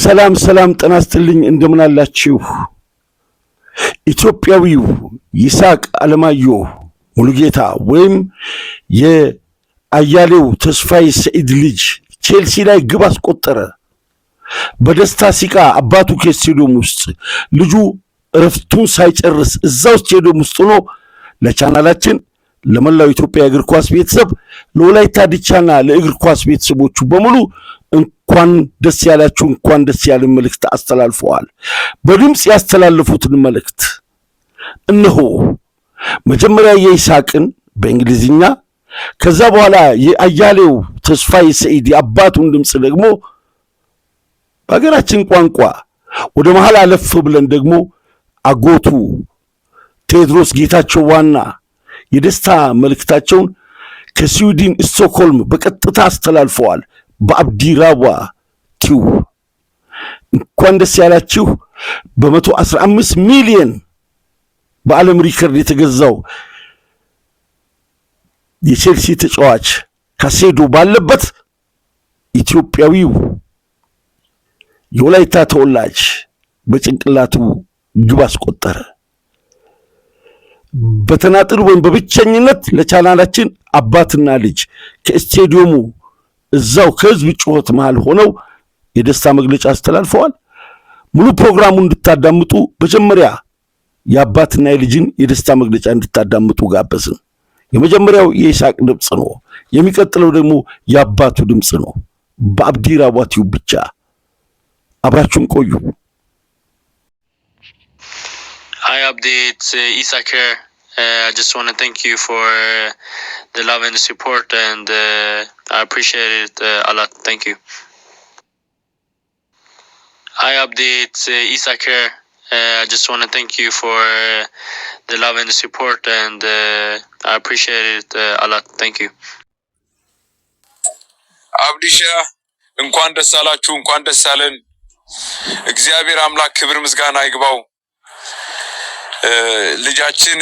ሰላም ጤና ይስጥልኝ እንደምን አላችሁ ኢትዮጵያዊው ይስሐቅ አለማየሁ ሙሉጌታ ወይም የአያሌው ተስፋዬ ሰኢድ ልጅ ቼልሲ ላይ ግብ አስቆጠረ በደስታ ሲቃ አባቱ ከስቴዲየም ውስጥ ልጁ እረፍቱን ሳይጨርስ እዛው ስቴዲየም ውስጥ ሆኖ ለቻናላችን ለመላው ኢትዮጵያ እግር ኳስ ቤተሰብ ለወላይታ ዲቻና ለእግር ኳስ ቤተሰቦቹ በሙሉ እንኳን ደስ ያላችሁ እንኳን ደስ ያለን መልእክት አስተላልፈዋል። በድምጽ ያስተላልፉትን መልእክት እነሆ። መጀመሪያ የይስሐቅን በእንግሊዝኛ ከዛ በኋላ የአያሌው ተስፋዬ ሰኢድ አባቱን ድምጽ ደግሞ በሀገራችን ቋንቋ ወደ መሃል አለፍ ብለን ደግሞ አጎቱ ቴድሮስ ጌታቸው ዋና የደስታ መልእክታቸውን ከስዊድን ስቶክሆልም በቀጥታ አስተላልፈዋል። በአብዲራዋ ቲዩ እንኳን ደስ ያላችሁ። በ115 ሚሊዮን በዓለም ሪከርድ የተገዛው የቼልሲ ተጫዋች ካሴዶ ባለበት ኢትዮጵያዊው የወላይታ ተወላጅ በጭንቅላቱ ግብ አስቆጠረ። በተናጥል ወይም በብቸኝነት ለቻናላችን አባትና ልጅ ከስቴዲየሙ እዛው ከህዝብ ጩኸት መሃል ሆነው የደስታ መግለጫ አስተላልፈዋል። ሙሉ ፕሮግራሙን እንድታዳምጡ በመጀመሪያ የአባትና የልጅን የደስታ መግለጫ እንድታዳምጡ ጋበዝን። የመጀመሪያው የይስሐቅ ድምጽ ነው። የሚቀጥለው ደግሞ የአባቱ ድምጽ ነው። በአብዲራዋ ቲዩ ብቻ አብራችሁን ቆዩ። Hi Abdi, it's Isaac here. I just want to thank you for the love and the support, and I appreciate it a lot. Thank you. Hi Abdi, it's Isaac here. I just want to thank you for the love and the support, and I appreciate it a lot. Thank you. አብዲሻ እንኳን ደስ አላችሁ እንኳን ደስ አለን። እግዚአብሔር አምላክ ክብር ምስጋና ይግባው። ልጃችን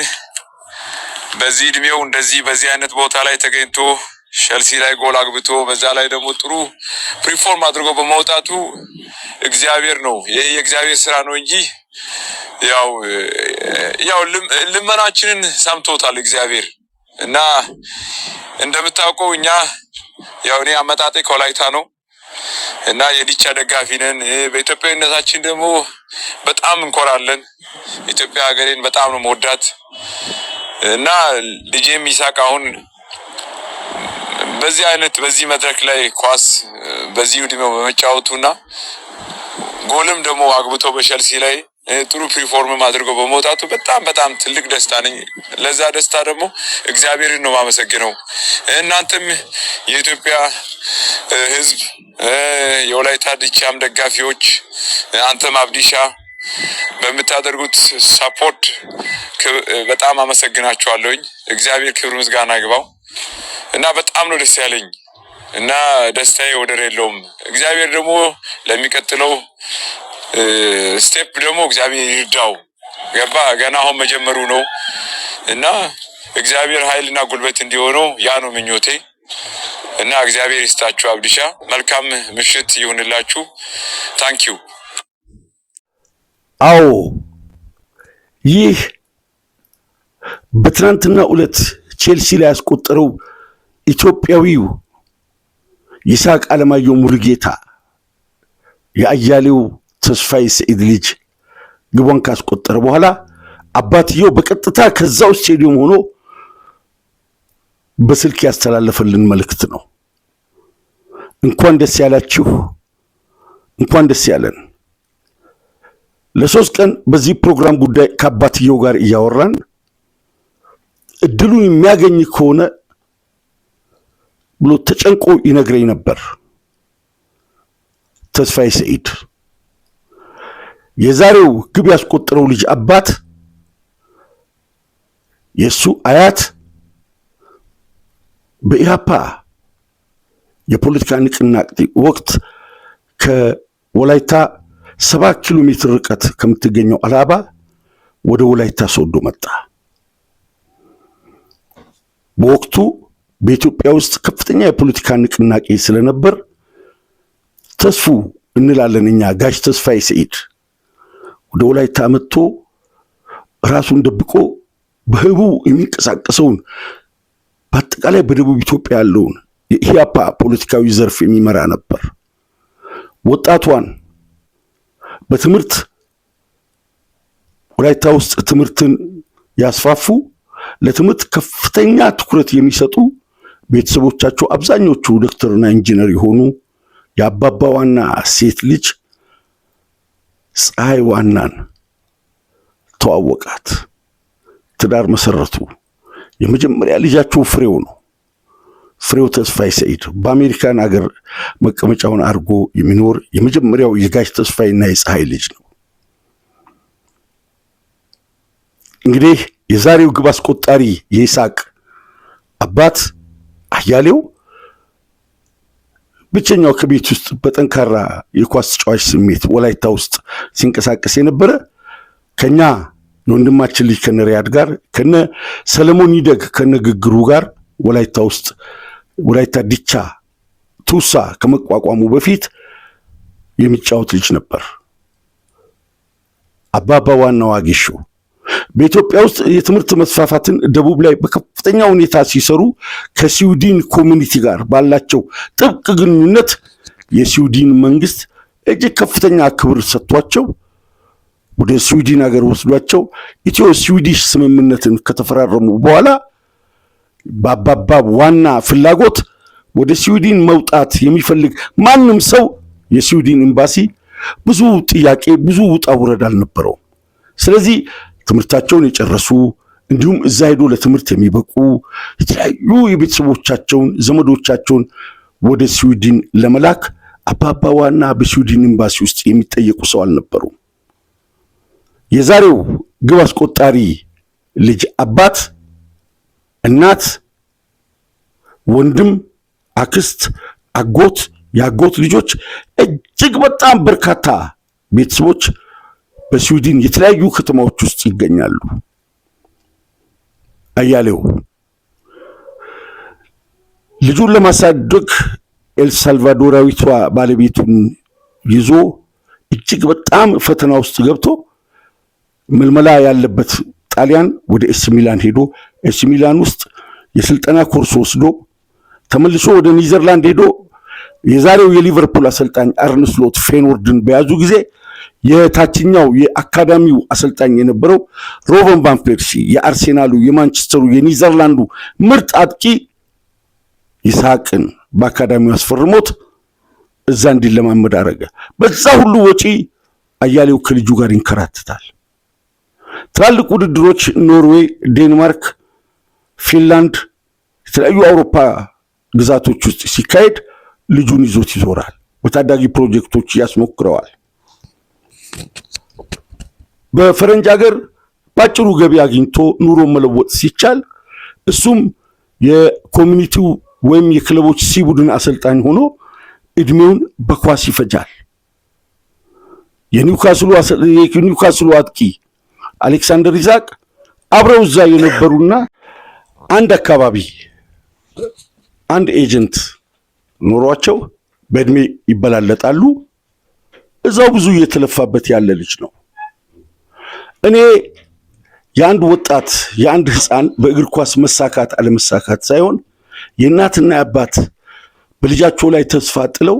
በዚህ እድሜው እንደዚህ በዚህ አይነት ቦታ ላይ ተገኝቶ ቼልሲ ላይ ጎል አግብቶ በዛ ላይ ደግሞ ጥሩ ፕሪፎርም አድርጎ በመውጣቱ እግዚአብሔር ነው። ይሄ የእግዚአብሔር ስራ ነው እንጂ ያው ልመናችንን ሰምቶታል እግዚአብሔር። እና እንደምታውቀው እኛ ያው እኔ አመጣጤ ከወላይታ ነው እና የዲቻ ደጋፊ ነን። በኢትዮጵያዊነታችን ደግሞ በጣም እንኮራለን። ኢትዮጵያ ሀገሬን በጣም ነው መወዳት እና ልጄም ይስሐቅ አሁን በዚህ መድረክ ላይ ኳስ በዚህ እድሜው በመጫወቱና ጎልም ደግሞ አግብቶ በቼልሲ ላይ ጥሩ ፕሪፎርም አድርጎ በመውጣቱ በጣም ትልቅ ደስታ ነኝ። ለዛ ደስታ ደግሞ እግዚአብሔርን ነው ማመሰግነው። እናንተም የኢትዮጵያ ህዝብ የወላይታ ዲቻም ደጋፊዎች አንተም አብዲሻ በምታደርጉት ሰፖርት በጣም አመሰግናችኋለሁኝ። እግዚአብሔር ክብር ምስጋና ይግባው እና በጣም ነው ደስ ያለኝ እና ደስታዬ ወደር የለውም። እግዚአብሔር ደግሞ ለሚቀጥለው ስቴፕ ደግሞ እግዚአብሔር ይርዳው። ገና አሁን መጀመሩ ነው እና እግዚአብሔር ኃይልና ጉልበት እንዲሆነው ያ ነው ምኞቴ እና እግዚአብሔር ይስጣችሁ። አብዲሻ መልካም ምሽት ይሁንላችሁ። ታንኪዩ። አዎ ይህ በትናንትና ዕለት ቼልሲ ላይ ያስቆጠረው ኢትዮጵያዊው ይስሐቅ አለማየሁ ሙሉጌታ የአያሌው ተስፋዬ ሰኢድ ልጅ ግቧን ካስቆጠረ በኋላ አባትየው በቀጥታ ከዛው ስቴዲየም ሆኖ በስልክ ያስተላለፈልን መልእክት ነው። እንኳን ደስ ያላችሁ እንኳን ደስ ያለን። ለሶስት ቀን በዚህ ፕሮግራም ጉዳይ ከአባትየው ጋር እያወራን እድሉን የሚያገኝ ከሆነ ብሎ ተጨንቆ ይነግረኝ ነበር። ተስፋዬ ሰኢድ የዛሬው ግብ ያስቆጠረው ልጅ አባት የሱ አያት በኢሃፓ የፖለቲካ ንቅናቄ ወቅት ከወላይታ 7 ኪሎ ሜትር ርቀት ከምትገኘው አላባ ወደ ወላይታ ሶዶ መጣ። በወቅቱ በኢትዮጵያ ውስጥ ከፍተኛ የፖለቲካ ንቅናቄ ስለነበር ተስፉ እንላለን እኛ ጋሽ ተስፋዬ ሰኢድ ወደ ወላይታ መጥቶ ራሱን ደብቆ በህቡ የሚንቀሳቀሰውን በአጠቃላይ በደቡብ ኢትዮጵያ ያለውን የኢህአፓ ፖለቲካዊ ዘርፍ የሚመራ ነበር። ወጣቷን በትምህርት ወላይታ ውስጥ ትምህርትን ያስፋፉ ለትምህርት ከፍተኛ ትኩረት የሚሰጡ ቤተሰቦቻቸው አብዛኞቹ ዶክተርና ኢንጂነር የሆኑ የአባባ ዋና ሴት ልጅ ፀሐይ ዋናን ተዋወቃት፣ ትዳር መሰረቱ። የመጀመሪያ ልጃቸው ፍሬው ነው። ፍሬው ተስፋዬ ሰኢድ በአሜሪካን ሀገር መቀመጫውን አድርጎ የሚኖር የመጀመሪያው የጋሽ ተስፋዬና የፀሐይ ልጅ ነው። እንግዲህ የዛሬው ግብ አስቆጣሪ የይስሐቅ አባት አያሌው ብቸኛው ከቤት ውስጥ በጠንካራ የኳስ ተጫዋች ስሜት ወላይታ ውስጥ ሲንቀሳቀስ የነበረ ከኛ የወንድማችን ልጅ ከነሪያድ ጋር ከነ ሰለሞን ይደግ ከነግግሩ ጋር ወላይታ ውስጥ ወላይታ ዲቻ ቱሳ ከመቋቋሙ በፊት የሚጫወት ልጅ ነበር። አባባ ዋናው አጊሾ በኢትዮጵያ ውስጥ የትምህርት መስፋፋትን ደቡብ ላይ በከፍተኛ ሁኔታ ሲሰሩ ከስዊድን ኮሚኒቲ ጋር ባላቸው ጥብቅ ግንኙነት የስዊድን መንግስት እጅግ ከፍተኛ ክብር ሰጥቷቸው ወደ ስዊድን ሀገር ወስዷቸው ኢትዮ ስዊዲሽ ስምምነትን ከተፈራረሙ በኋላ በአባባ ዋና ፍላጎት ወደ ስዊድን መውጣት የሚፈልግ ማንም ሰው የስዊድን ኤምባሲ ብዙ ጥያቄ ብዙ ውጣ ውረድ አልነበረው። ስለዚህ ትምህርታቸውን የጨረሱ እንዲሁም እዛ ሄዶ ለትምህርት የሚበቁ የተለያዩ የቤተሰቦቻቸውን ዘመዶቻቸውን ወደ ስዊድን ለመላክ አባባ ዋና በስዊድን ኤምባሲ ውስጥ የሚጠየቁ ሰው አልነበሩም። የዛሬው ግብ አስቆጣሪ ልጅ አባት፣ እናት፣ ወንድም፣ አክስት፣ አጎት፣ ያጎት ልጆች እጅግ በጣም በርካታ ቤተሰቦች በስዊድን የተለያዩ ከተማዎች ውስጥ ይገኛሉ። አያሌው ልጁን ለማሳደግ ኤልሳልቫዶራዊቷ ባለቤቱን ይዞ እጅግ በጣም ፈተና ውስጥ ገብቶ ምልመላ ያለበት ጣሊያን ወደ ኤሲ ሚላን ሄዶ ኤሲ ሚላን ውስጥ የስልጠና ኮርስ ወስዶ ተመልሶ ወደ ኒዘርላንድ ሄዶ የዛሬው የሊቨርፑል አሰልጣኝ አርነ ስሎት ፌኖርድን በያዙ ጊዜ የታችኛው የአካዳሚው አሰልጣኝ የነበረው ሮበን ቫን ፐርሲ የአርሴናሉ የማንቸስተሩ የኒዘርላንዱ ምርጥ አጥቂ ይስሐቅን በአካዳሚው አስፈርሞት እዛ እንዲለማመድ አረገ። በዛ ሁሉ ወጪ አያሌው ከልጁ ጋር ይንከራተታል። ትላልቅ ውድድሮች ኖርዌይ፣ ዴንማርክ፣ ፊንላንድ የተለያዩ አውሮፓ ግዛቶች ውስጥ ሲካሄድ ልጁን ይዞት ይዞራል። በታዳጊ ፕሮጀክቶች ያስሞክረዋል። በፈረንጅ ሀገር ባጭሩ ገቢ አግኝቶ ኑሮ መለወጥ ሲቻል እሱም የኮሚኒቲው ወይም የክለቦች ሲ ቡድን አሰልጣኝ ሆኖ እድሜውን በኳስ ይፈጃል። የኒውካስሉ አጥቂ አሌክሳንደር ይስሐቅ አብረው እዛ የነበሩና አንድ አካባቢ አንድ ኤጀንት ኖሯቸው በእድሜ ይበላለጣሉ። እዛው ብዙ እየተለፋበት ያለ ልጅ ነው። እኔ የአንድ ወጣት የአንድ ህፃን በእግር ኳስ መሳካት አለመሳካት ሳይሆን የእናትና የአባት በልጃቸው ላይ ተስፋ ጥለው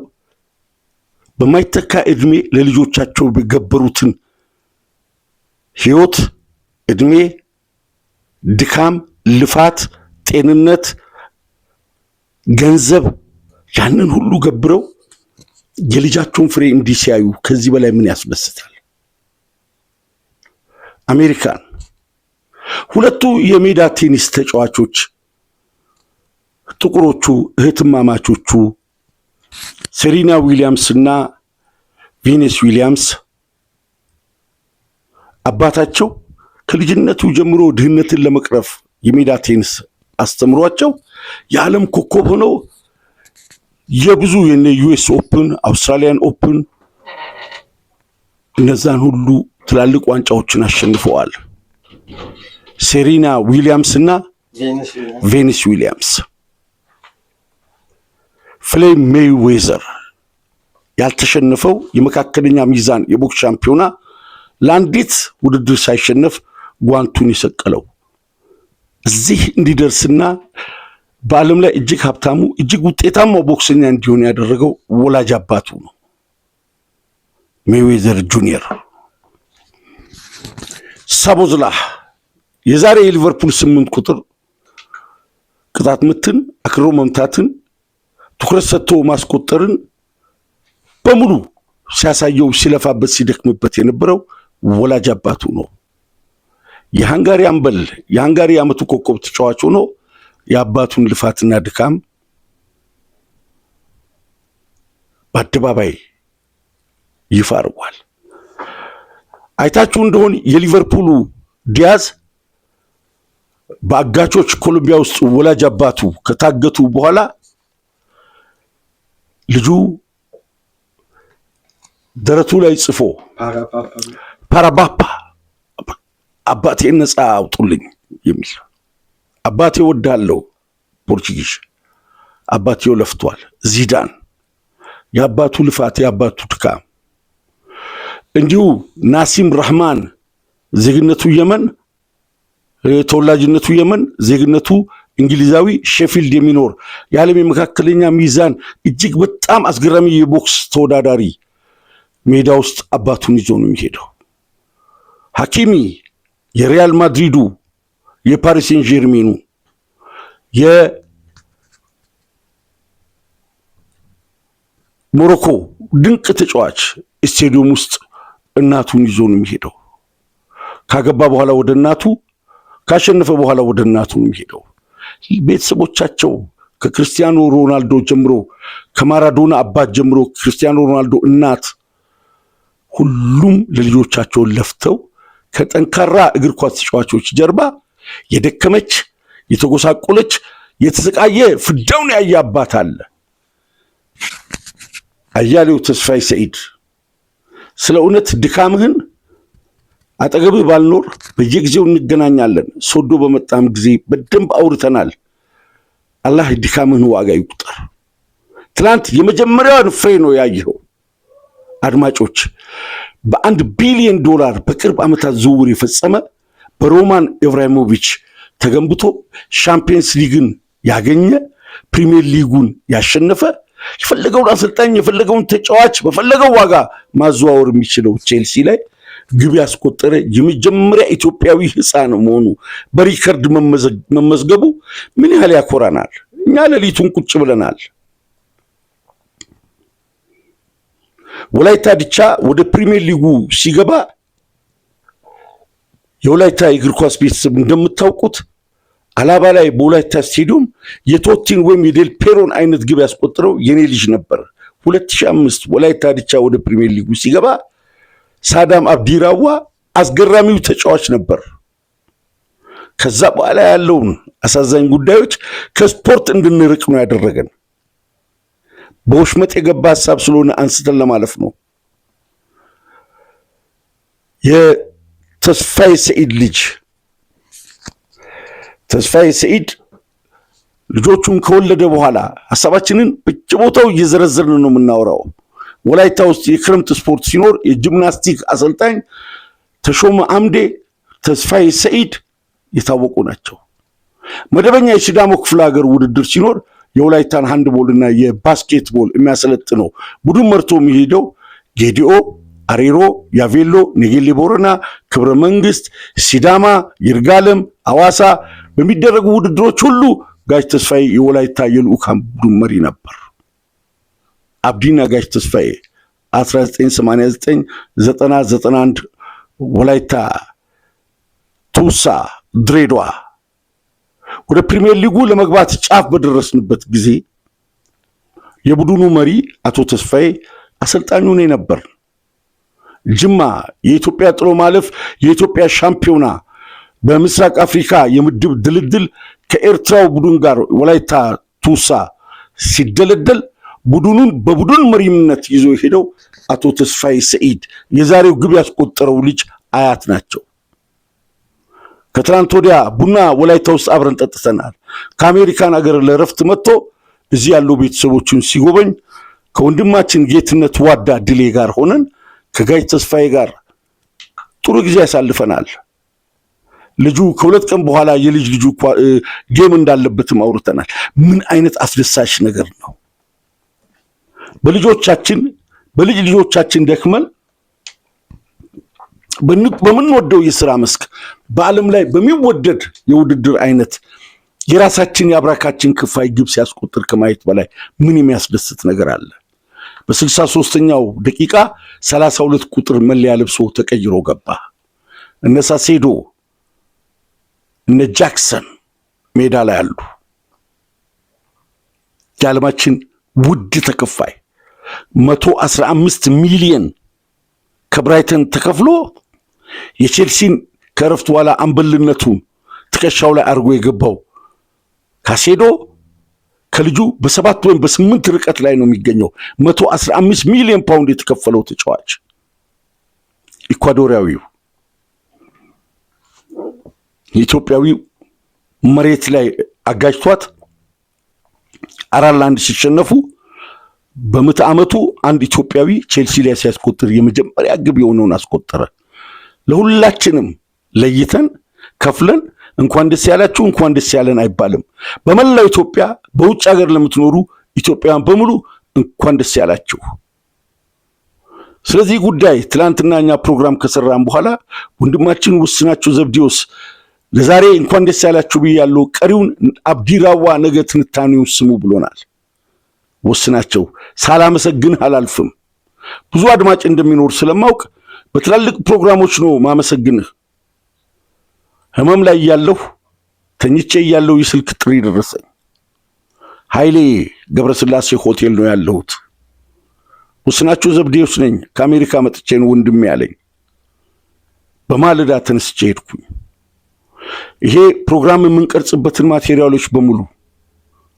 በማይተካ እድሜ ለልጆቻቸው በገበሩትን ህይወት፣ እድሜ፣ ድካም፣ ልፋት፣ ጤንነት፣ ገንዘብ ያንን ሁሉ ገብረው የልጃቸውን ፍሬ እንዲህ ሲያዩ ከዚህ በላይ ምን ያስደስታል? አሜሪካን ሁለቱ የሜዳ ቴኒስ ተጫዋቾች ጥቁሮቹ እህትማማቾቹ ሴሪና ዊሊያምስ እና ቬኒስ ዊሊያምስ አባታቸው ከልጅነቱ ጀምሮ ድህነትን ለመቅረፍ የሜዳ ቴኒስ አስተምሯቸው የዓለም ኮከብ ሆነው የብዙ የነ ዩኤስ ኦፕን፣ አውስትራሊያን ኦፕን እነዛን ሁሉ ትላልቅ ዋንጫዎችን አሸንፈዋል። ሴሪና ዊሊያምስ እና ቬኒስ ዊሊያምስ። ፍሌይ ሜይዌዘር ያልተሸነፈው የመካከለኛ ሚዛን የቦክስ ሻምፒዮና ለአንዲት ውድድር ሳይሸነፍ ጓንቱን የሰቀለው እዚህ እንዲደርስና በዓለም ላይ እጅግ ሀብታሙ እጅግ ውጤታማው ቦክሰኛ እንዲሆን ያደረገው ወላጅ አባቱ ነው፣ ሜይዌዘር ጁኒየር። ሳቦዝላህ የዛሬ የሊቨርፑል 8 ቁጥር ቅጣት ምትን፣ አክሮ መምታትን፣ ትኩረት ሰጥቶ ማስቆጠርን በሙሉ ሲያሳየው ሲለፋበት ሲደክምበት የነበረው ወላጅ አባቱ ነው። የሃንጋሪ አምበል የሃንጋሪ ዓመቱ ኮከብ ተጫዋች ሆኖ የአባቱን ልፋትና ድካም በአደባባይ ይፋ አድርጓል። አይታችሁ እንደሆን የሊቨርፑሉ ዲያዝ በአጋቾች ኮሎምቢያ ውስጥ ወላጅ አባቱ ከታገቱ በኋላ ልጁ ደረቱ ላይ ጽፎ ፓራባፓ አባቴ ነፃ አውጡልኝ የሚል አባቴ ወዳለው ፖርቹጊዝ አባቴው ለፍቷል። ዚዳን የአባቱ ልፋት የአባቱ ድካም እንዲሁ ናሲም ረህማን ዜግነቱ የመን ተወላጅነቱ የመን ዜግነቱ እንግሊዛዊ ሼፊልድ የሚኖር የዓለም የመካከለኛ ሚዛን እጅግ በጣም አስገራሚ የቦክስ ተወዳዳሪ ሜዳ ውስጥ አባቱን ይዞ ነው የሚሄደው። ሐኪሚ የሪያል ማድሪዱ የፓሪስ ሴን ጀርሜኑ የሞሮኮ ድንቅ ተጫዋች ስቴዲየም ውስጥ እናቱን ይዞ ነው የሚሄደው። ካገባ በኋላ ወደ እናቱ ካሸነፈ በኋላ ወደ እናቱ ነው የሚሄደው። ቤተሰቦቻቸው ከክርስቲያኖ ሮናልዶ ጀምሮ ከማራዶና አባት ጀምሮ ክርስቲያኖ ሮናልዶ እናት ሁሉም ለልጆቻቸው ለፍተው ከጠንካራ እግር ኳስ ተጫዋቾች ጀርባ የደከመች የተጎሳቆለች የተሰቃየ ፍዳውን ያየ አባት አለ። አያሌው ተስፋዬ ሰኢድ ስለ እውነት ድካምህን አጠገብህ ባልኖር በየጊዜው እንገናኛለን። ሶዶ በመጣም ጊዜ በደንብ አውርተናል። አላህ ድካምህን ዋጋ ይቁጠር። ትናንት የመጀመሪያውን ፍሬ ነው ያየኸው። አድማጮች $1 ቢሊዮን በቅርብ ዓመታት ዝውውር የፈጸመ በሮማን ኢብራሂሞቪች ተገንብቶ ሻምፒየንስ ሊግን ያገኘ ፕሪሚየር ሊጉን ያሸነፈ የፈለገውን አሰልጣኝ የፈለገውን ተጫዋች በፈለገው ዋጋ ማዘዋወር የሚችለው ቼልሲ ላይ ግብ ያስቆጠረ የመጀመሪያ ኢትዮጵያዊ ሕፃን መሆኑ በሪከርድ መመዝገቡ ምን ያህል ያኮራናል። እኛ ሌሊቱን ቁጭ ብለናል። ወላይታ ዲቻ ወደ ፕሪሚየር ሊጉ ሲገባ የወላይታ እግር ኳስ ቤተሰብ እንደምታውቁት አላባ ላይ በወላይታ ስቴዲየም የቶቲን ወይም የዴል ፔሮን አይነት ግብ ያስቆጠረው የኔ ልጅ ነበር። 2005 ወላይታ ዲቻ ወደ ፕሪሚየር ሊጉ ሲገባ ሳዳም አብዲራዋ አስገራሚው ተጫዋች ነበር። ከዛ በኋላ ያለውን አሳዛኝ ጉዳዮች ከስፖርት እንድንርቅ ነው ያደረገን። በወሽመጥ የገባ ሐሳብ ስለሆነ አንስተን ለማለፍ ነው። የተስፋዬ ሰኢድ ልጅ ተስፋዬ ሰኢድ ልጆቹን ከወለደ በኋላ ሐሳባችንን በየቦታው እየዘረዘርን ነው የምናወራው። ወላይታ ውስጥ የክረምት ስፖርት ሲኖር የጂምናስቲክ አሰልጣኝ ተሾመ አምዴ፣ ተስፋዬ ሰኢድ የታወቁ ናቸው። መደበኛ የሲዳሞ ክፍለ ሀገር ውድድር ሲኖር የወላይታን ሃንድቦል እና የባስኬትቦል የሚያሰለጥነው ቡድን መርቶ የሚሄደው ጌዲኦ፣ አሬሮ፣ ያቬሎ፣ ኔጌሌ ቦረና፣ ክብረ መንግስት፣ ሲዳማ፣ ይርጋለም፣ አዋሳ በሚደረጉ ውድድሮች ሁሉ ጋሽ ተስፋዬ የወላይታ የልዑካን ቡድን መሪ ነበር። አብዲና ጋሽ ተስፋዬ 1989 91 ወላይታ ቱሳ ድሬዳዋ ወደ ፕሪሚየር ሊጉ ለመግባት ጫፍ በደረስንበት ጊዜ የቡድኑ መሪ አቶ ተስፋዬ አሰልጣኙ ነው ነበር። ጅማ የኢትዮጵያ ጥሎ ማለፍ የኢትዮጵያ ሻምፒዮና በምስራቅ አፍሪካ የምድብ ድልድል ከኤርትራው ቡድን ጋር ወላይታ ቱሳ ሲደለደል ቡድኑን በቡድን መሪነት ይዞ ሄደው አቶ ተስፋዬ ሰኢድ የዛሬው ግብ ያስቆጠረው ልጅ አያት ናቸው። ከትናንት ወዲያ ቡና ወላይታ ውስጥ አብረን ጠጥተናል። ከአሜሪካን አገር ለረፍት መጥቶ እዚህ ያለው ቤተሰቦችን ሲጎበኝ ከወንድማችን ጌትነት ዋዳ ድሌ ጋር ሆነን ከጋይ ተስፋዬ ጋር ጥሩ ጊዜ ያሳልፈናል። ልጁ ከሁለት ቀን በኋላ የልጅ ልጁ ጌም እንዳለበትም አውርተናል። ምን አይነት አስደሳች ነገር ነው! በልጅ ልጆቻችን ደክመን በምንወደው የሥራ መስክ በዓለም ላይ በሚወደድ የውድድር አይነት የራሳችን የአብራካችን ክፋይ ግብ ሲያስቆጥር ከማየት በላይ ምን የሚያስደስት ነገር አለ? በ63ኛው ደቂቃ 32 ቁጥር መለያ ልብሶ ተቀይሮ ገባ። እነ ሳሴዶ እነ ጃክሰን ሜዳ ላይ አሉ። የዓለማችን ውድ ተከፋይ 115 ሚሊዮን ከብራይተን ተከፍሎ የቼልሲን ከረፍት በኋላ አምበልነቱን ትከሻው ላይ አድርጎ የገባው ካሴዶ ከልጁ በ7 ወይም በ8 ርቀት ላይ ነው የሚገኘው። 115 ሚሊዮን ፓውንድ የተከፈለው ተጫዋች ኢኳዶሪያዊው ኢትዮጵያዊው መሬት ላይ አጋጅቷት 4-1 ሲሸነፉ በመቶ ዓመቱ አንድ ኢትዮጵያዊ ቼልሲ ላይ ሲያስቆጥር የመጀመሪያ ግብ የሆነውን አስቆጠረ። ለሁላችንም ለይተን ከፍለን እንኳን ደስ ያላችሁ እንኳን ደስ ያለን አይባልም። በመላው ኢትዮጵያ በውጭ ሀገር ለምትኖሩ ኢትዮጵያውያን በሙሉ እንኳን ደስ ያላችሁ። ስለዚህ ጉዳይ ትላንትና እኛ ፕሮግራም ከሰራን በኋላ ወንድማችን ወስናቸው ዘብዴዎስ ለዛሬ እንኳን ደስ ያላችሁ ብያለሁ፣ ቀሪውን አብዲራዋ ነገ ትንታኔው ስሙ ብሎናል። ወስናቸው ሳላመሰግንህ አላልፍም። ብዙ አድማጭ እንደሚኖር ስለማውቅ በትላልቅ ፕሮግራሞች ነው ማመሰግንህ። ህመም ላይ ያለሁ ተኝቼ ያለው የስልክ ጥሪ ደረሰኝ። ኃይሌ ገብረስላሴ ሆቴል ነው ያለሁት። ወስናቸው ዘብዴዎስ ነኝ፣ ከአሜሪካ መጥቼ ነው ወንድሜ ያለኝ። በማለዳ ተነስቼ ሄድኩኝ። ይሄ ፕሮግራም የምንቀርጽበትን ማቴሪያሎች በሙሉ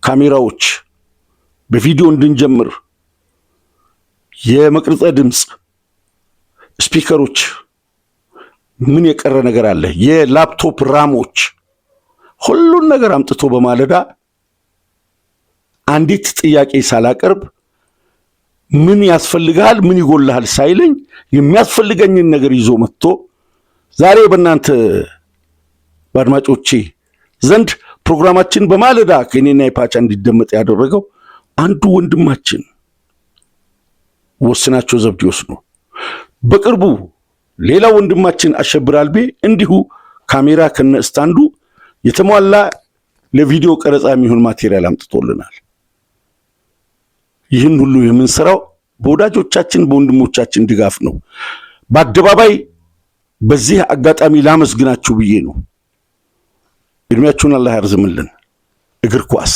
ካሜራዎች፣ በቪዲዮ እንድንጀምር የመቅረጸ ድምጽ ስፒከሮች፣ ምን የቀረ ነገር አለ? የላፕቶፕ ራሞች፣ ሁሉን ነገር አምጥቶ በማለዳ አንዲት ጥያቄ ሳላቀርብ ምን ያስፈልጋል ምን ይጎልሃል ሳይለኝ የሚያስፈልገኝን ነገር ይዞ መጥቶ ዛሬ በእናንተ በአድማጮቼ ዘንድ ፕሮግራማችን በማለዳ ከኔና የፓቻ እንዲደመጥ ያደረገው አንዱ ወንድማችን ወስናቸው ዘብዴዎስ ነው። በቅርቡ ሌላ ወንድማችን አሸብር አልቤ እንዲሁ ካሜራ ከነስታንዱ የተሟላ ለቪዲዮ ቀረጻ የሚሆን ማቴሪያል አምጥቶልናል። ይህን ሁሉ የምንሰራው በወዳጆቻችን በወንድሞቻችን ድጋፍ ነው። በአደባባይ በዚህ አጋጣሚ ላመስግናችሁ ብዬ ነው። እድሜያችሁን አላህ ያርዝምልን። እግር ኳስ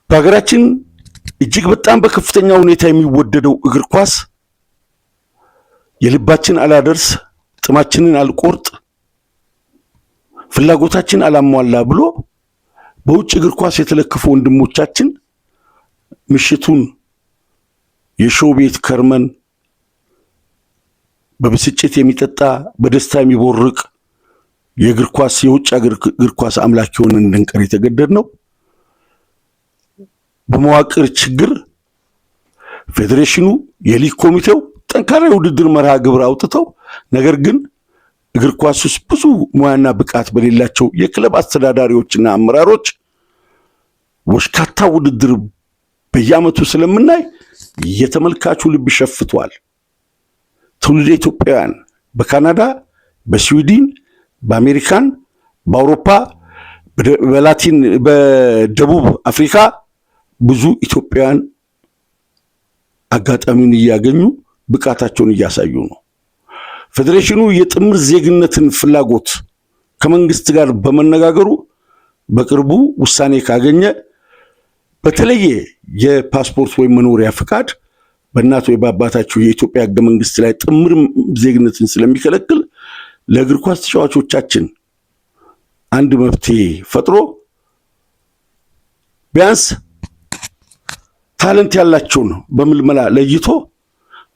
በሀገራችን እጅግ በጣም በከፍተኛ ሁኔታ የሚወደደው እግር ኳስ የልባችን አላደርስ፣ ጥማችንን አልቆርጥ፣ ፍላጎታችን አላሟላ ብሎ በውጭ እግር ኳስ የተለከፉ ወንድሞቻችን ምሽቱን የሾው ቤት ከርመን በብስጭት የሚጠጣ በደስታ የሚቦርቅ የእግር ኳስ የውጭ እግር ኳስ አምላክ ሆነን እንድንቀር የተገደድ ነው። በመዋቅር ችግር ፌዴሬሽኑ የሊግ ኮሚቴው ጠንካራ የውድድር መርሃ ግብር አውጥተው ነገር ግን እግር ኳስ ውስጥ ብዙ ሙያና ብቃት በሌላቸው የክለብ አስተዳዳሪዎችና አመራሮች ወሽካታ ውድድር በየዓመቱ ስለምናይ የተመልካቹ ልብ ሸፍቷል። ትውልደ ኢትዮጵያውያን በካናዳ፣ በስዊድን፣ በአሜሪካን፣ በአውሮፓ፣ በላቲን በደቡብ አፍሪካ ብዙ ኢትዮጵያውያን አጋጣሚውን እያገኙ ብቃታቸውን እያሳዩ ነው። ፌዴሬሽኑ የጥምር ዜግነትን ፍላጎት ከመንግስት ጋር በመነጋገሩ በቅርቡ ውሳኔ ካገኘ በተለየ የፓስፖርት ወይም መኖሪያ ፍቃድ በእናት ወይ በአባታቸው የኢትዮጵያ ሕገ መንግስት ላይ ጥምር ዜግነትን ስለሚከለክል ለእግር ኳስ ተጫዋቾቻችን አንድ መፍትሄ ፈጥሮ ቢያንስ ታለንት ያላቸውን በምልመላ ለይቶ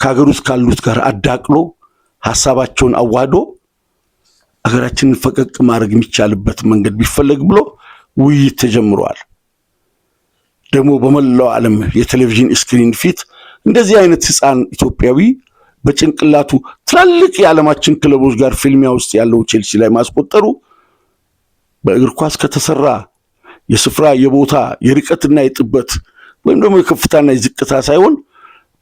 ከሀገር ውስጥ ካሉት ጋር አዳቅሎ ሐሳባቸውን አዋህዶ አገራችንን ፈቀቅ ማድረግ የሚቻልበት መንገድ ቢፈለግ ብሎ ውይይት ተጀምሯል። ደግሞ በመላው ዓለም የቴሌቪዥን ስክሪን ፊት እንደዚህ አይነት ህፃን ኢትዮጵያዊ በጭንቅላቱ ትላልቅ የዓለማችን ክለቦች ጋር ፊልሚያ ውስጥ ያለው ቼልሲ ላይ ማስቆጠሩ በእግር ኳስ ከተሰራ የስፍራ የቦታ የርቀትና የጥበት ወይም ደግሞ የከፍታና የዝቅታ ሳይሆን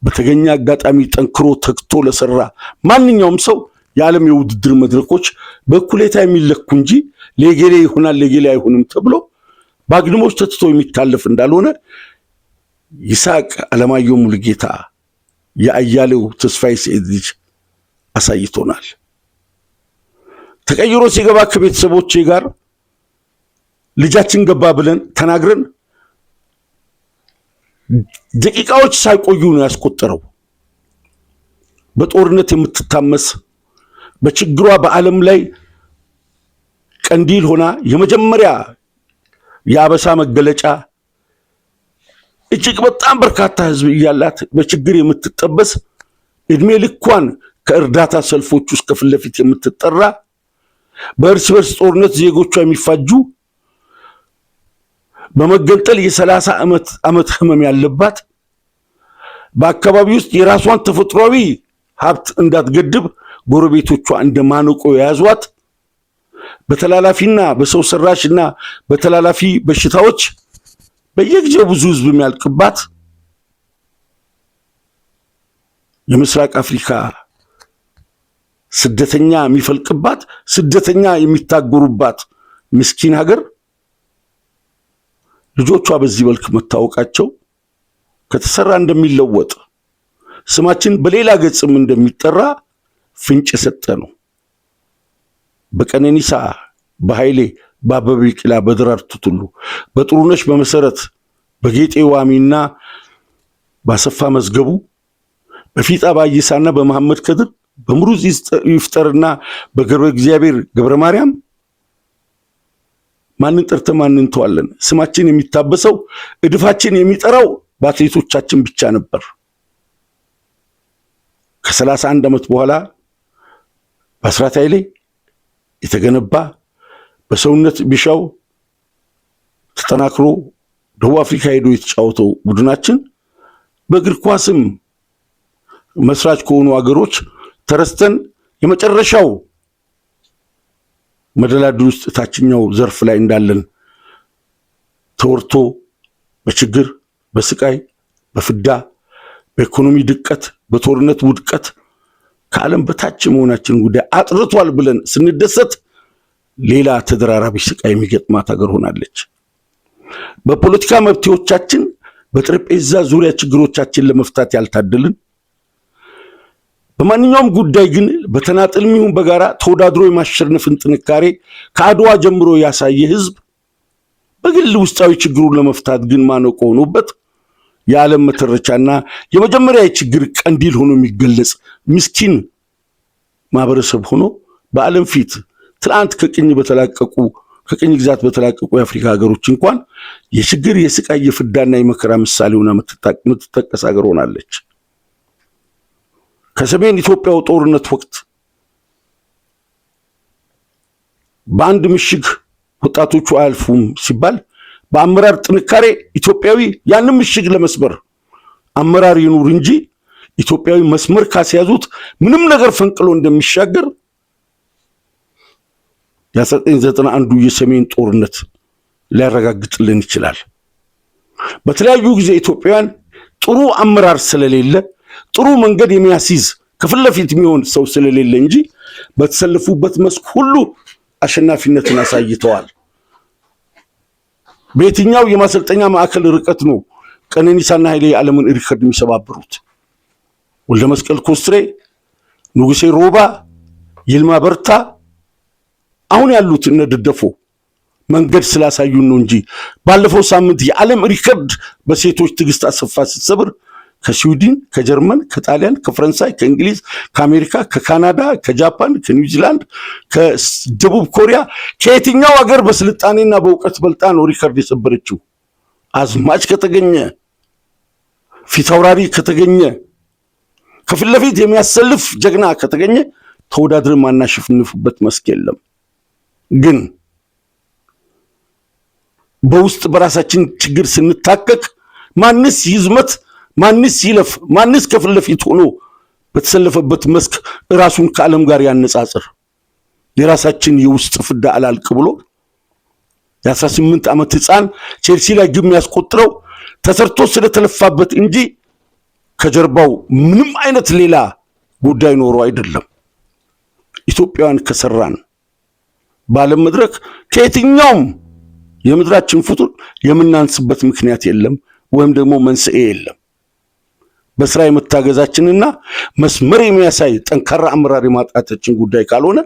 በተገኘ አጋጣሚ ጠንክሮ ተክቶ ለሰራ ማንኛውም ሰው የዓለም የውድድር መድረኮች በኩሌታ የሚለኩ እንጂ ለጌሌ ይሆናል ለጌሌ አይሆንም ተብሎ ባግድሞች ተትቶ የሚታለፍ እንዳልሆነ ይስሐቅ አለማየሁ ሙሉጌታ የአያሌው ተስፋዬ ሰኢድ ልጅ አሳይቶናል። ተቀይሮ ሲገባ ከቤተሰቦቼ ጋር ልጃችን ገባ ብለን ተናግረን ደቂቃዎች ሳይቆዩ ነው ያስቆጠረው። በጦርነት የምትታመስ በችግሯ በዓለም ላይ ቀንዲል ሆና የመጀመሪያ የአበሳ መገለጫ እጅግ በጣም በርካታ ህዝብ እያላት በችግር የምትጠበስ እድሜ ልኳን ከእርዳታ ሰልፎች ውስጥ ከፊት ለፊት የምትጠራ በእርስ በርስ ጦርነት ዜጎቿ የሚፋጁ በመገንጠል የ30 ዓመት ህመም ያለባት በአካባቢ ውስጥ የራሷን ተፈጥሯዊ ሀብት እንዳትገድብ ጎረቤቶቿ እንደማነቆ የያዟት በተላላፊና በሰው ሰራሽና በተላላፊ በሽታዎች በየጊዜው ብዙ ህዝብ የሚያልቅባት የምስራቅ አፍሪካ ስደተኛ የሚፈልቅባት ስደተኛ የሚታገሩባት ምስኪን ሀገር ልጆቿ በዚህ መልክ መታወቃቸው ከተሰራ እንደሚለወጥ ስማችን በሌላ ገጽም እንደሚጠራ ፍንጭ ሰጠ ነው። በቀነኒሳ በኃይሌ በአበበ ቢቂላ በደራርቱ ቱሉ በጥሩነሽ በመሰረት በጌጤ ዋሚና ባሰፋ መዝገቡ በፊጣ ባይሳና በመሐመድ ከድር በምሩዝ ይፍጠርና በገብረ እግዚአብሔር ገብረ ማርያም ማንን ጠርተ ማንን ተዋለን? ስማችን የሚታበሰው እድፋችን የሚጠራው በአትሌቶቻችን ብቻ ነበር። ከ31 ዓመት በኋላ በአስራት ኃይሌ የተገነባ በሰውነት ቢሻው ተጠናክሮ ደቡብ አፍሪካ ሄዶ የተጫወተው ቡድናችን በእግር ኳስም መስራች ከሆኑ አገሮች ተረስተን የመጨረሻው መደላድል ውስጥ ታችኛው ዘርፍ ላይ እንዳለን ተወርቶ በችግር በስቃይ በፍዳ በኢኮኖሚ ድቀት በጦርነት ውድቀት ከዓለም በታች መሆናችን ጉዳይ አጥርቷል ብለን ስንደሰት ሌላ ተደራራቢ ስቃይ የሚገጥማት ሀገር ሆናለች። በፖለቲካ መብቶቻችን በጠረጴዛ ዙሪያ ችግሮቻችን ለመፍታት ያልታደልን በማንኛውም ጉዳይ ግን በተናጠልም ይሁን በጋራ ተወዳድሮ የማሸነፍን ጥንካሬ ከአድዋ ጀምሮ ያሳየ ህዝብ በግል ውስጣዊ ችግሩን ለመፍታት ግን ማነቆ ሆኖበት የዓለም መተረቻና የመጀመሪያ የችግር ቀንዲል ሆኖ የሚገለጽ ምስኪን ማህበረሰብ ሆኖ በዓለም ፊት ትላንት ከቅኝ ግዛት በተላቀቁ የአፍሪካ ሀገሮች እንኳን የችግር የስቃይ የፍዳና የመከራ ምሳሌ ሆና የምትጠቀስ ሀገር ሆናለች። ከሰሜን ኢትዮጵያው ጦርነት ወቅት በአንድ ምሽግ ወጣቶቹ አያልፉም ሲባል በአመራር ጥንካሬ ኢትዮጵያዊ ያንን ምሽግ ለመስበር አመራር ይኑር እንጂ ኢትዮጵያዊ መስመር ካስያዙት ምንም ነገር ፈንቅሎ እንደሚሻገር የ1991 የሰሜን ጦርነት ሊያረጋግጥልን ይችላል። በተለያዩ ጊዜ ኢትዮጵያውያን ጥሩ አመራር ስለሌለ ጥሩ መንገድ የሚያስይዝ ከፊት ለፊት የሚሆን ሰው ስለሌለ እንጂ በተሰለፉበት መስክ ሁሉ አሸናፊነትን አሳይተዋል። በየትኛው የማሰልጠኛ ማዕከል ርቀት ነው ቀነኒሳና ኃይሌ የዓለምን ሪከርድ የሚሰባብሩት? ወልደ መስቀል ኮስትሬ፣ ንጉሴ ሮባ፣ ይልማ በርታ አሁን ያሉት እነ ደደፎ መንገድ ስላሳዩን ነው እንጂ ባለፈው ሳምንት የዓለም ሪከርድ በሴቶች ትዕግስት አሰፋ ስትሰብር ከስዊድን ከጀርመን ከጣሊያን ከፈረንሳይ ከእንግሊዝ ከአሜሪካ ከካናዳ ከጃፓን ከኒውዚላንድ ከደቡብ ኮሪያ ከየትኛው ሀገር በስልጣኔና በእውቀት በልጣ ነው ሪከርድ የሰበረችው? አዝማች ከተገኘ ፊታውራሪ ከተገኘ ከፊት ለፊት የሚያሰልፍ ጀግና ከተገኘ ተወዳድረን ማናሸንፍበት መስክ የለም። ግን በውስጥ በራሳችን ችግር ስንታከክ ማንስ ይዝመት ማንስ ይለፍ ማንስ ከፊት ለፊት ሆኖ በተሰለፈበት መስክ ራሱን ከዓለም ጋር ያነጻጽር የራሳችን የውስጥ ፍዳ አላልቅ ብሎ የ18 ዓመት ህፃን ቼልሲ ላይ ግብ ያስቆጥረው ተሰርቶ ስለተለፋበት እንጂ ከጀርባው ምንም አይነት ሌላ ጉዳይ ኖሮ አይደለም። ኢትዮጵያውያን ከሰራን ባለም መድረክ ከየትኛውም የምድራችን ፍጡር የምናንስበት ምክንያት የለም ወይም ደግሞ መንስኤ የለም። በስራ የመታገዛችንና መስመር የሚያሳይ ጠንካራ አመራር የማጣታችን ጉዳይ ካልሆነ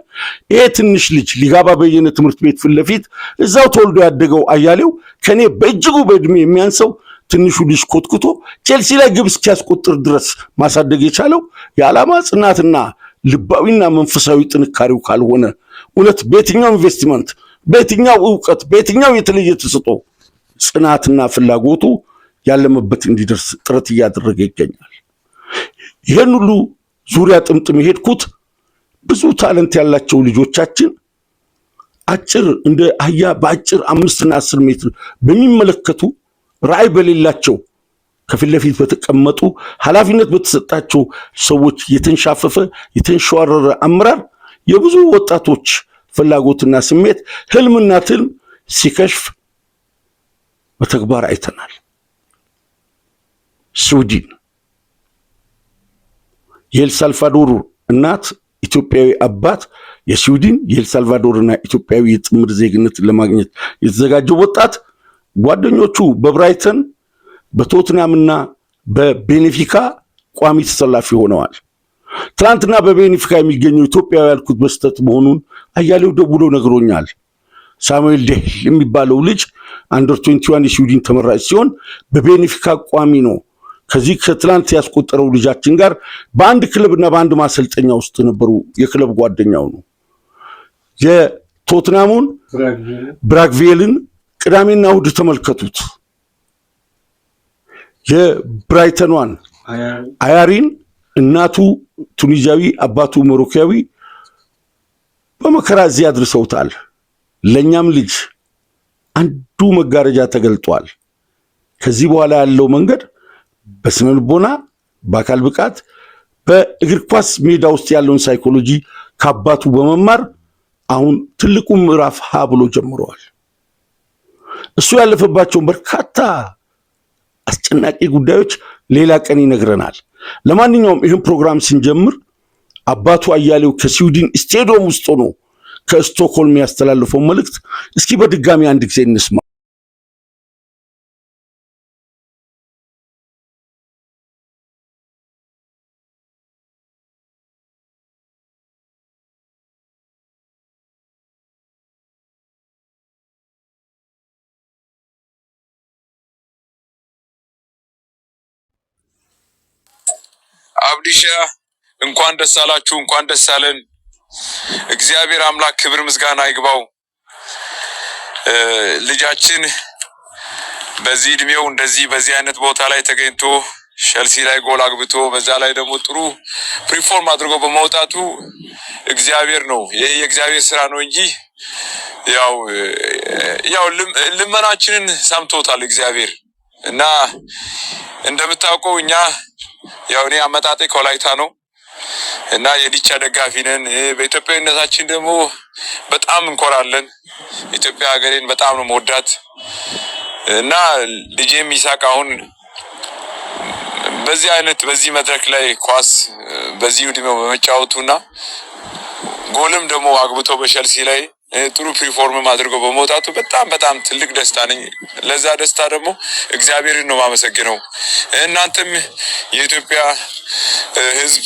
ይሄ ትንሽ ልጅ ሊጋባ በየነ ትምህርት ቤት ፊት ለፊት እዛው ተወልዶ ያደገው አያሌው ከኔ በእጅጉ በእድሜ የሚያንሰው ትንሹ ልጅ ኮትኩቶ ቼልሲ ላይ ግብ እስኪያስቆጥር ድረስ ማሳደግ የቻለው የዓላማ ጽናትና ልባዊና መንፈሳዊ ጥንካሬው ካልሆነ እውነት በየትኛው ኢንቨስትመንት በየትኛው ዕውቀት በየትኛው የተለየ ተሰጥኦ ጽናትና ፍላጎቱ ያለመበት እንዲደርስ ጥረት እያደረገ ይገኛል። ይሄን ሁሉ ዙሪያ ጥምጥም ሄድኩት ብዙ ታለንት ያላቸው ልጆቻችን አጭር እንደ አህያ በአጭር 5 እና 10 ሜትር በሚመለከቱ ራዕይ በሌላቸው ከፊት ለፊት በተቀመጡ ኃላፊነት በተሰጣቸው ሰዎች የተንሻፈፈ የተንሸዋረረ አመራር የብዙ ወጣቶች ፍላጎትና ስሜት ህልምና ትልም ሲከሽፍ በተግባር አይተናል። ስዊድን የኤልሳልቫዶር እናት ኢትዮጵያዊ አባት የስዊድን የኤልሳልቫዶርና ኢትዮጵያዊ የጥምር ዜግነት ለማግኘት የተዘጋጀው ወጣት ጓደኞቹ በብራይተን በቶትናምና በቤኔፊካ ቋሚ ተሰላፊ ሆነዋል። ትናንትና በቤኔፊካ የሚገኘው ኢትዮጵያዊ ያልኩት በስተት መሆኑን አያሌው ደውሎ ነግሮኛል። ሳሙኤል ዴል የሚባለው ልጅ አንደር 21 የስዊድን ተመራጭ ሲሆን በቤኔፊካ ቋሚ ነው። ከዚህ ከትላንት ያስቆጠረው ልጃችን ጋር በአንድ ክለብና በአንድ ማሰልጠኛ ውስጥ ነበሩ። የክለብ ጓደኛው ነው። የቶትናሙን ብራግቬልን ቅዳሜና እሑድ ተመልከቱት። የብራይተኗን አያሪን እናቱ ቱኒዚያዊ አባቱ ሞሮኮያዊ በመከራ እዚህ አድርሰውታል። ለኛም ልጅ አንዱ መጋረጃ ተገልጧል። ከዚህ በኋላ ያለው መንገድ በስነ ልቦና በአካል ብቃት በእግር ኳስ ሜዳ ውስጥ ያለውን ሳይኮሎጂ ከአባቱ በመማር አሁን ትልቁ ምዕራፍ ሀ ብሎ ጀምረዋል። እሱ ያለፈባቸው በርካታ አስጨናቂ ጉዳዮች ሌላ ቀን ይነግረናል። ለማንኛውም ይህን ፕሮግራም ስንጀምር አባቱ አያሌው ከስዊድን ስቴዲየም ውስጥ ሆኖ ከስቶክሆልም ያስተላለፈው መልእክት እስኪ በድጋሚ አንድ ጊዜ እንስማ። አብዲሻ እንኳን ደስ አላችሁ፣ እንኳን ደስ አለን። እግዚአብሔር አምላክ ክብር ምስጋና ይግባው። ልጃችን በዚህ እድሜው እንደዚህ በዚህ አይነት ቦታ ላይ ተገኝቶ ቸልሲ ላይ ጎል አግብቶ በዛ ላይ ደግሞ ጥሩ ፕሪፎርም አድርጎ በመውጣቱ እግዚአብሔር ነው። ይሄ የእግዚአብሔር ስራ ነው እንጂ ያው ልመናችንን ሰምቶታል እግዚአብሔር። እና እንደምታውቀው እኛ ያው እኔ አመጣጤ ከወላይታ ነው እና የዲቻ ደጋፊ ነን። በኢትዮጵያዊነታችን ደግሞ በጣም እንኮራለን። ኢትዮጵያ ሀገሬን በጣም ነው መወዳት እና ልጄም ይሳቅ አሁን በዚህ መድረክ ላይ ኳስ በዚህ እድሜው በመጫወቱና ጎልም ደግሞ አግብቶ በቸልሲ ላይ ጥሩ ፕሪፎርም አድርጎ በመውጣቱ በጣም ትልቅ ደስታ ነኝ። ለዛ ደስታ ደግሞ እግዚአብሔርን ነው ማመሰግነው። እናንተም የኢትዮጵያ ሕዝብ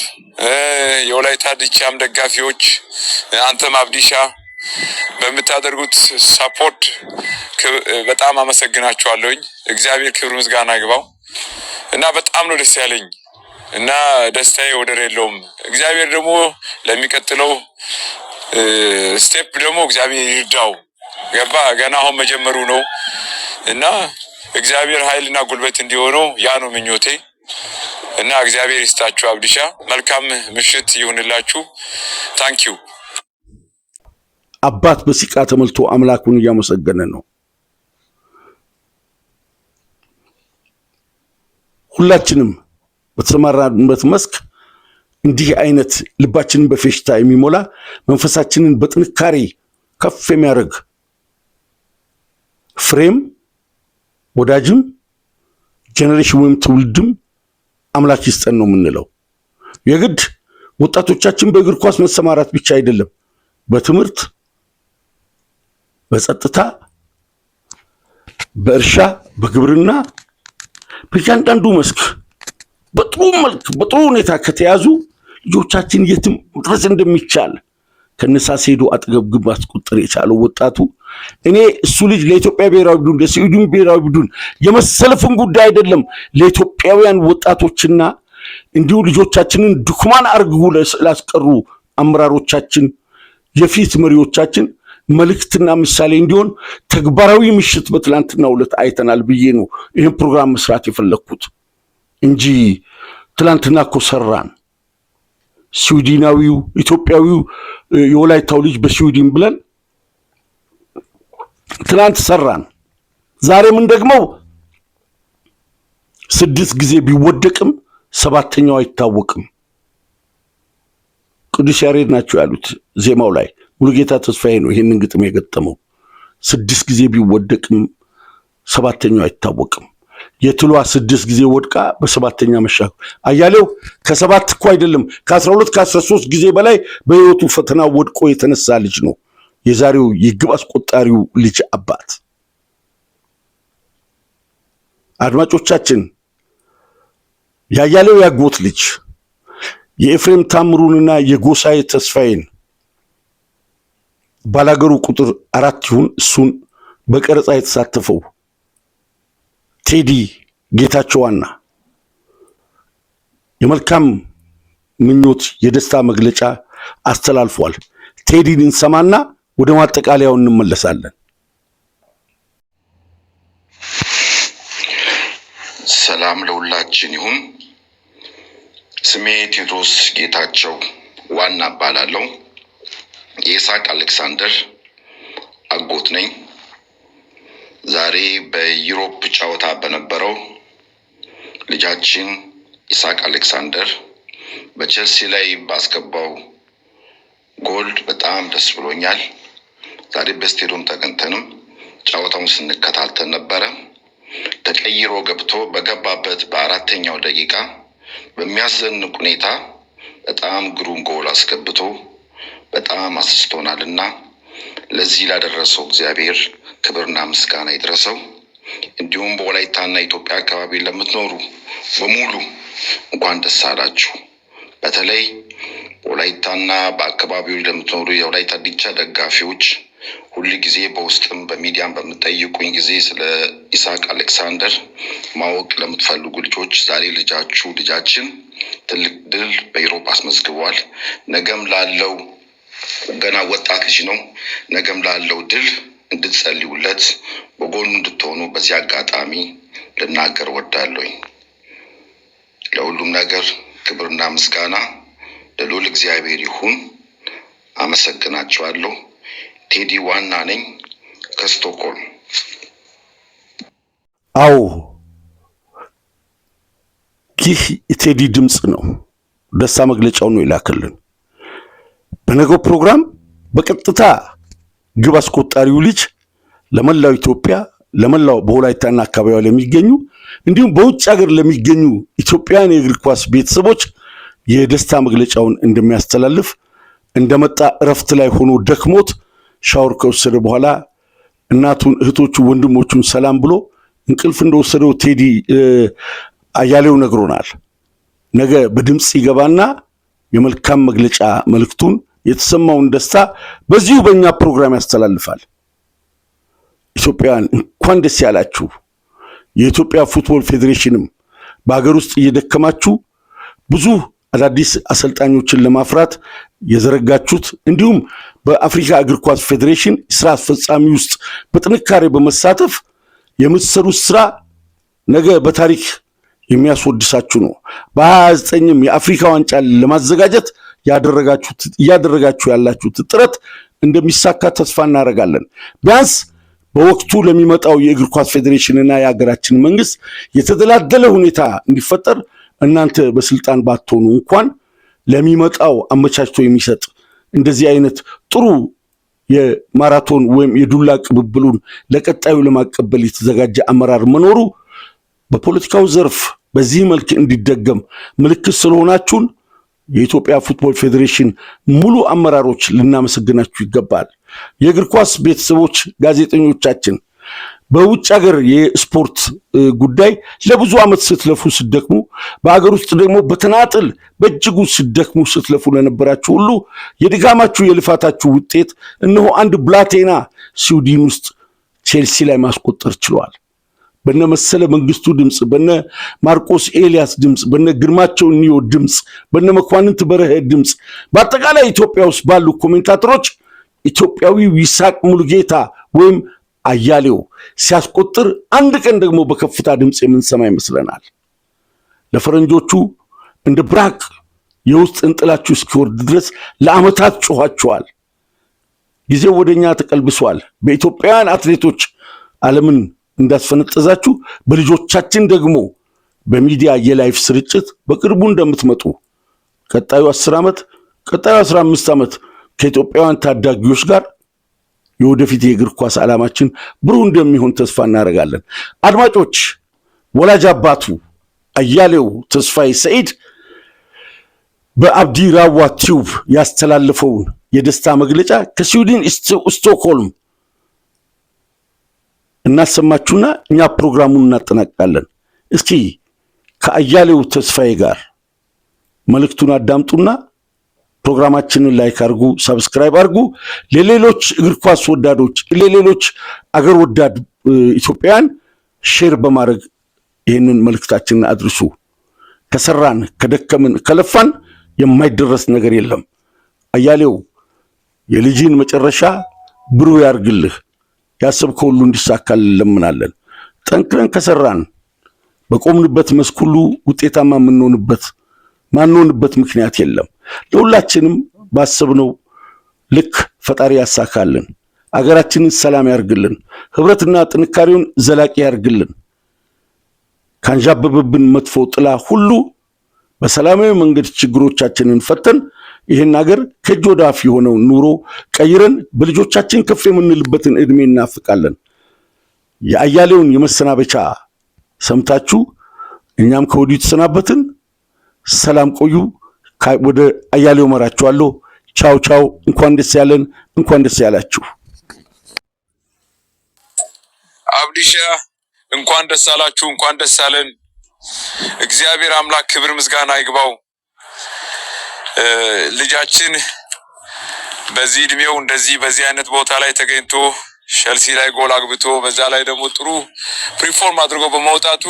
የወላይታ ዲቻም ደጋፊዎች አንተም አብዲሻ በምታደርጉት ሰፖርት በጣም አመሰግናችኋለሁኝ። እግዚአብሔር ክብር ምስጋና ይግባው እና በጣም ነው ደስ ያለኝ እና ደስታዬ ወደር የለውም። እግዚአብሔር ደግሞ ለሚቀጥለው ስቴፕ ደግሞ እግዚአብሔር ይርዳው። ገባ ገና አሁን መጀመሩ ነው እና እግዚአብሔር ኃይልና ጉልበት እንዲሆነው ያ ነው ምኞቴ እና እግዚአብሔር ይስጣችሁ። አብዲሻ መልካም ምሽት ይሁንላችሁ። ታንኪዩ። አባት በሲቃ ተመልቶ አምላኩን እያመሰገነ ነው። ሁላችንም በተሰማራንበት መስክ እንዲህ አይነት ልባችንን በፌሽታ የሚሞላ መንፈሳችንን በጥንካሬ ከፍ የሚያደርግ ፍሬም ወዳጅም ጄኔሬሽን ወይም ትውልድም አምላክ ይስጠን ነው የምንለው። የግድ ወጣቶቻችን በእግር ኳስ መሰማራት ብቻ አይደለም፣ በትምህርት፣ በጸጥታ፣ በእርሻ፣ በግብርና፣ በእያንዳንዱ መስክ በጥሩ መልክ በጥሩ ሁኔታ ከተያዙ ልጆቻችን የትም ድረስ እንደሚቻል ከነሳስ ሄዶ አጠገብ ግብ ማስቆጠር የቻለው ወጣቱ እኔ እሱ ልጅ ለኢትዮጵያ ብሔራዊ ቡድን ለስዊድን ብሔራዊ ቡድን የመሰለፍን ጉዳይ አይደለም፣ ለኢትዮጵያውያን ወጣቶችና እንዲሁ ልጆቻችንን ድኩማን አርግጉ ላስቀሩ አመራሮቻችን የፊት መሪዎቻችን መልእክትና ምሳሌ እንዲሆን ተግባራዊ ምሽት በትላንትናው ዕለት አይተናል ብዬ ነው ይህን ፕሮግራም መስራት የፈለኩት እንጂ ትላንትና እኮ ሰራን። ስዊድናዊው ኢትዮጵያዊው የወላይታው ልጅ በስዊድን ብለን ትላንት ሰራን። ዛሬ ምን ደግሞ 6 ጊዜ ቢወደቅም 7ኛው አይታወቅም። ቅዱስ ያሬድ ናቸው ያሉት ዜማው ላይ። ሙሉጌታ ተስፋዬ ነው ይሄንን ግጥም የገጠመው። 6 ጊዜ ቢወደቅም 7ኛው አይታወቅም። የትሏ 6 ጊዜ ወድቃ በ7ኛ መሻገር አያሌው ከ7 እኮ አይደለም ከ12 ከ13 ጊዜ በላይ በህይወቱ ፈተና ወድቆ የተነሳ ልጅ ነው የዛሬው የግብ አስቆጣሪው ልጅ አባት። አድማጮቻችን ያያሌው ያጎት ልጅ የኤፍሬም ታምሩንና የጎሳዬ ተስፋዬን ባላገሩ ቁጥር 4 ይሁን እሱን በቀረጻ የተሳተፈው ቴዲ ጌታቸውና የመልካም ምኞት የደስታ መግለጫ አስተላልፏል። ቴዲን እንሰማና ወደ ማጠቃለያው እንመለሳለን። ሰላም ለሁላችን ይሁን። ስሜ ቴዎድሮስ ጌታቸው ዋና እባላለሁ። የይስሐቅ አሌክሳንደር አጎት ነኝ። ዛሬ በዩሮፕ ጨዋታ በነበረው ልጃችን ይስሐቅ አሌክሳንደር በቼልሲ ላይ ባስገባው ጎል በጣም ደስ ብሎኛል። ዛሬ በስቴዲየም ተገኝተንም ጨዋታውን ስንከታተል ነበረ። ተቀይሮ ገብቶ በገባበት በ4ኛው ደቂቃ በሚያስደንቅ ሁኔታ በጣም ግሩም ጎል አስገብቶ በጣም አስስቶናልና ለዚህ ላደረሰው እግዚአብሔር ክብርና ምስጋና ይድረሰው። እንዲሁም በወላይታና ኢትዮጵያ አካባቢ ለምትኖሩ በሙሉ እንኳን ደስ አላችሁ። በተለይ ወላይታና በአካባቢው ለምትኖሩ የወላይታ ዲቻ ደጋፊዎች ሁሉ ጊዜ በውስጥም በሚዲያም በመጠይቁኝ ጊዜ ስለ ይስሐቅ አሌክሳንደር ማወቅ ለምትፈልጉ ልጆች ዛሬ ልጃችን ትልቅ ድል በዩሮፕ አስመዝግቧል። ነገም ላለው ገና ወጣት ልጅ ነው። ነገም ላለው ድል እንድትጸልዩለት በጎኑ እንድትሆኑ በዚህ አጋጣሚ ልናገር ወዳለሁ። ለሁሉም ነገር ክብርና ምስጋና ለልዑል እግዚአብሔር ይሁን። አመሰግናችኋለሁ። ቴዲ ዋና ነኝ ከስቶክሆልም። አዎ ይህ የቴዲ ድምጽ ነው። ደስታ መግለጫው ነው ይላክልን። በነገው ፕሮግራም በቀጥታ ግብ አስቆጣሪው ልጅ ለመላው ኢትዮጵያ ለመላው በወላይታና አካባቢው ለሚገኙ እንዲሁም በውጭ ሀገር ለሚገኙ ኢትዮጵያውያን የእግር ኳስ ቤተሰቦች የደስታ መግለጫውን እንደሚያስተላልፍ እንደመጣ እረፍት ላይ ሆኖ ደክሞት ሻወር ከወሰደ በኋላ እናቱን እህቶቹ ወንድሞቹን ሰላም ብሎ እንቅልፍ እንደወሰደው ቴዲ አያሌው ነግሮናል። ነገ በድምጽ ይገባና የመልካም መግለጫ መልእክቱን የተሰማውን ደስታ በዚሁ በእኛ ፕሮግራም ያስተላልፋል። ኢትዮጵያውያን እንኳን ደስ ያላችሁ። የኢትዮጵያ ፉትቦል ፌዴሬሽንም በሀገር ውስጥ እየደከማችሁ ብዙ አዳዲስ አሰልጣኞችን ለማፍራት የዘረጋችሁት እንዲሁም በአፍሪካ እግር ኳስ ፌዴሬሽን ስራ አስፈጻሚ ውስጥ በጥንካሬ በመሳተፍ የምትሰሩት ስራ ነገ በታሪክ የሚያስወድሳችሁ ነው። በ29ም የአፍሪካ ዋንጫ ለማዘጋጀት እያደረጋችሁ ያላችሁት ጥረት እንደሚሳካ ተስፋ እናደርጋለን። ቢያንስ በወቅቱ ለሚመጣው የእግር ኳስ ፌዴሬሽንና የሀገራችን መንግስት የተደላደለ ሁኔታ እንዲፈጠር እናንተ በስልጣን ባትሆኑ እንኳን ለሚመጣው አመቻችቶ የሚሰጥ እንደዚህ አይነት ጥሩ የማራቶን ወይም የዱላ ቅብብሉን ለቀጣዩ ለማቀበል የተዘጋጀ አመራር መኖሩ በፖለቲካው ዘርፍ በዚህ መልክ እንዲደገም ምልክት ስለሆናችሁን የኢትዮጵያ ፉትቦል ፌዴሬሽን ሙሉ አመራሮች ልናመሰግናችሁ ይገባል። የእግር ኳስ ቤተሰቦች፣ ጋዜጠኞቻችን በውጭ ሀገር የስፖርት ጉዳይ ለብዙ ዓመት ስትለፉ ስትደክሙ፣ በአገር ውስጥ ደግሞ በተናጥል በእጅጉ ስትደክሙ ስትለፉ ለነበራችሁ ሁሉ የድጋማችሁ የልፋታችሁ ውጤት እነሆ አንድ ብላቴና ስዊድን ውስጥ ቼልሲ ላይ ማስቆጠር ችሏል። በነ መሰለ መንግስቱ ድምጽ፣ በነ ማርቆስ ኤልያስ ድምጽ፣ በነ ግርማቸው ኒዮ ድምጽ፣ በነ መኳንንት በረኸ ድምጽ፣ በአጠቃላይ ኢትዮጵያ ውስጥ ባሉ ኮሜንታተሮች ኢትዮጵያዊው ይስሐቅ ሙሉጌታ ወይም አያሌው ሲያስቆጥር አንድ ቀን ደግሞ በከፍታ ድምጽ የምንሰማ ይመስለናል። ለፈረንጆቹ እንደ ብራቅ የውስጥ እንጥላችሁ እስኪወርድ ድረስ ለዓመታት ጮኻችኋል። ጊዜው ወደኛ ተቀልብሷል። በኢትዮጵያውያን አትሌቶች ዓለምን እንዳስፈነጠዛችሁ በልጆቻችን ደግሞ በሚዲያ የላይፍ ስርጭት በቅርቡ እንደምትመጡ ቀጣዩ 10 ዓመት ቀጣዩ 15 ዓመት ከኢትዮጵያውያን ታዳጊዎች ጋር የወደፊት የእግር ኳስ ዓላማችን ብሩህ እንደሚሆን ተስፋ እናደርጋለን። አድማጮች፣ ወላጅ አባቱ አያሌው ተስፋዬ ሰኢድ በአብዲ ራዋ ቲዩብ ያስተላለፈውን የደስታ መግለጫ ከስዊድን ስቶክሆልም እናሰማችሁና እኛ ፕሮግራሙን እናጠናቅቃለን። እስኪ ከአያሌው ተስፋዬ ጋር መልእክቱን አዳምጡና ፕሮግራማችንን ላይክ አድርጉ፣ ሰብስክራይብ አድርጉ። ለሌሎች እግር ኳስ ወዳዶች፣ ለሌሎች አገር ወዳድ ኢትዮጵያውያን ሼር በማድረግ ይህንን መልእክታችንን አድርሱ። ከሰራን፣ ከደከምን፣ ከለፋን የማይደረስ ነገር የለም። አያሌው የልጅን መጨረሻ ብሩህ ያርግልህ። ያሰብከው ሁሉ እንዲሳካልን እንለምናለን። ጠንክረን ከሰራን በቆምንበት መስክ ሁሉ ውጤታማ ማንሆንበት ምክንያት የለም። ለሁላችንም ባሰብነው ልክ ፈጣሪ ያሳካልን። አገራችንን ሰላም ያርግልን። ህብረትና ጥንካሬውን ዘላቂ ያርግልን። ካንዣበበብን መጥፎ ጥላ ሁሉ በሰላማዊ መንገድ ችግሮቻችንን ፈተን ይህን ሀገር ከእጅ ወደ አፍ የሆነው ኑሮ ቀይረን በልጆቻችን ከፍ የምንልበትን እድሜ እናፍቃለን። የአያሌውን የመሰናበቻ ሰምታችሁ እኛም ከወዲሁ ተሰናበትን። ሰላም ቆዩ። ወደ አያሌው መራችኋለሁ። ቻው ቻው። እንኳን ደስ ያለን፣ እንኳን ደስ ያላችሁ። አብዲሻ እንኳን ደስ አላችሁ፣ እንኳን ደስ አለን። እግዚአብሔር አምላክ ክብር ምስጋና ይግባው። ልጃችን በዚህ እድሜው እንደዚህ በዚህ አይነት ቦታ ላይ ተገኝቶ ቸልሲ ላይ ጎል አግብቶ በዛ ላይ ደግሞ ጥሩ ፕሪፎርም አድርጎ በመውጣቱ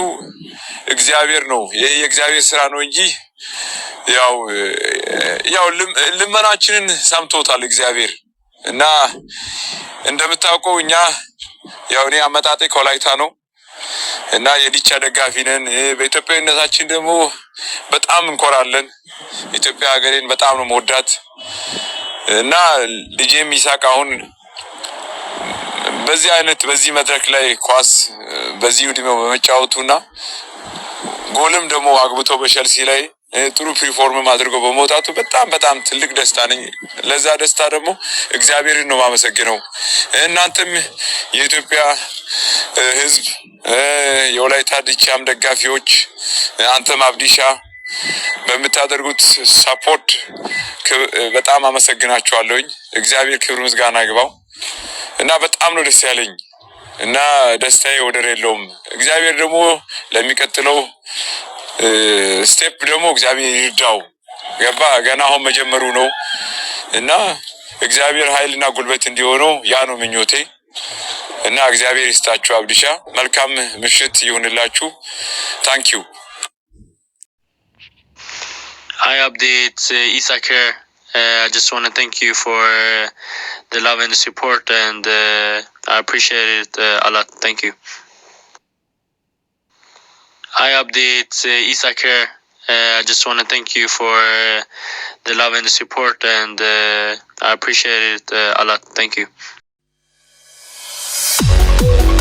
እግዚአብሔር ነው። ይሄ የእግዚአብሔር ስራ ነው እንጂ ያው ልመናችንን ሰምቶታል እግዚአብሔር። እና እንደምታውቀው እኛ እኔ አመጣጤ ከወላይታ ነው እና የዲቻ ደጋፊ ነን። በኢትዮጵያዊነታችን ደግሞ በጣም እንኮራለን። ኢትዮጵያ ሀገሬን በጣም ነው መወዳት እና ልጄም ይስሐቅ አሁን በዚህ መድረክ ላይ ኳስ በዚህ እድሜው በመጫወቱና ጎልም ደግሞ አግብቶ በቸልሲ ላይ ጥሩ ፕሪፎርም አድርጎ በመውጣቱ በጣም ትልቅ ደስታ ነኝ። ለዛ ደስታ ደግሞ እግዚአብሔርን ነው ማመሰግነው። እናንተም የኢትዮጵያ ሕዝብ የወላይታ ዲቻም ደጋፊዎች አንተም አብዲሻ በምታደርጉት ሰፖርት በጣም አመሰግናችኋለሁኝ። እግዚአብሔር ክብር ምስጋና ይግባው እና በጣም ነው ደስ ያለኝ እና ደስታዬ ወደር የለውም። እግዚአብሔር ደግሞ ለሚቀጥለው ስቴፕ ደግሞ እግዚአብሔር ይርዳው። ገና አሁን መጀመሩ ነው እና እግዚአብሔር ኃይልና ጉልበት እንዲሆነው ያ ነው ምኞቴ እና እግዚአብሔር ይስጣችሁ። አብዲሻ መልካም ምሽት ይሁንላችሁ። ታንክ ዩ። Hi, updates. Isaac here. I just want to thank you for the love and the support, and I appreciate it a lot. Thank you. Hi, updates. Isaac here. I just want to thank you for the love and the support, and I appreciate it a lot. Thank you. ነው።